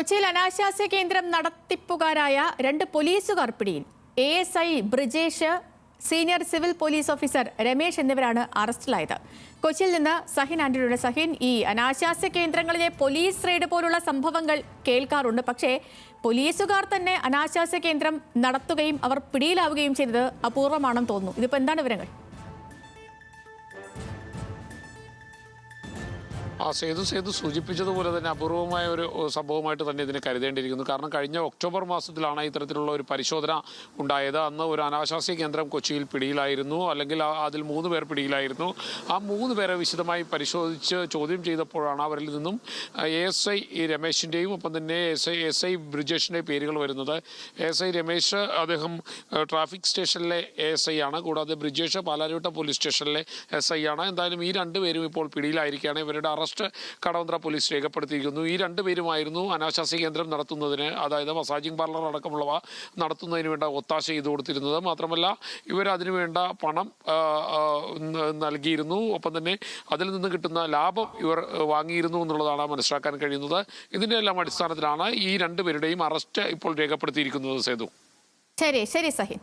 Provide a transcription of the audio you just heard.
കൊച്ചിയിൽ അനാശാസ്യ കേന്ദ്രം നടത്തിപ്പുകാരായ 2 പോലീസുകാർ പിടിയിൽ. ASI Brijesh, senior civil police officer Ramesh എന്നിവരാണ് അറസ്റ്റിലായത്. കൊച്ചിയിൽ നിന്ന് സഹിൻ ആന്റണിയുടെ. സഹിൻ, ഈ അനാശാസ്യ കേന്ദ്രങ്ങളിലെ പോലീസ് റെയ്ഡ് പോലുള്ള സംഭവങ്ങൾ കേൾക്കാറുണ്ട്. പക്ഷേ പോലീസുകാർ തന്നെ അനാശാസ്യ കേന്ദ്രം നടത്തുകയും അവർ പിടിയിലാവുകയും ചെയ്തത് അപൂർവമാണെന്ന് തോന്നുന്നു. ഇതിപ്പോൾ എന്താണ് വിവരങ്ങൾ? സേതു സൂചിപ്പിച്ചതുപോലെ തന്നെ അപൂർവമായ ഒരു സംഭവമായിട്ട് തന്നെ ഇതിനെ കരുതേണ്ടിയിരിക്കുന്നു. കാരണം കഴിഞ്ഞ ഒക്ടോബർ മാസത്തിലാണ് ഇത്തരത്തിലുള്ള ഒരു പരിശോധന ഉണ്ടായത്. അന്ന് ഒരു അനാശാസ്യ കേന്ദ്രം കൊച്ചിയിൽ പിടിയിലായിരുന്നു, അല്ലെങ്കിൽ അതിൽ 3 പേർ പിടിയിലായിരുന്നു. ആ 3 പേരെ വിശദമായി പരിശോധിച്ച് ചോദ്യം ചെയ്തപ്പോഴാണ് അവരിൽ നിന്നും ASI രമേശിൻ്റെയും ഒപ്പം തന്നെ ASI ബ്രിജേഷിൻ്റെയും പേരുകൾ വരുന്നത്. ASI രമേശ് അദ്ദേഹം ട്രാഫിക് സ്റ്റേഷനിലെ ASI ആണ്. കൂടാതെ ബ്രിജേഷ് പാലാരിവട്ട പോലീസ് സ്റ്റേഷനിലെ SI ആണ്. എന്തായാലും ഈ 2 പേരും ഇപ്പോൾ പിടിയിലായിരിക്കുകയാണ്. ഇവരുടെ അറസ്റ്റ് കടവന്ത്ര പോലീസ് രേഖപ്പെടുത്തിയിരിക്കുന്നു. ഈ 2 പേരുമായിരുന്നു അനാശാസ്യ കേന്ദ്രം നടത്തുന്നതിന്, അതായത് മസാജിംഗ് പാർലർ അടക്കമുള്ളവ നടത്തുന്നതിന് വേണ്ട ഒത്താശ ചെയ്തു കൊടുത്തിരുന്നത്. മാത്രമല്ല ഇവർ അതിനുവേണ്ട പണം നൽകിയിരുന്നു. ഒപ്പം തന്നെ അതിൽ നിന്ന് കിട്ടുന്ന ലാഭം ഇവർ വാങ്ങിയിരുന്നു എന്നുള്ളതാണ് മനസ്സിലാക്കാൻ കഴിയുന്നത്. ഇതിൻ്റെ എല്ലാം അടിസ്ഥാനത്തിലാണ് ഈ 2 പേരുടെയും അറസ്റ്റ് ഇപ്പോൾ രേഖപ്പെടുത്തിയിരിക്കുന്നത്. സേതു, ശരി സഹിൻ.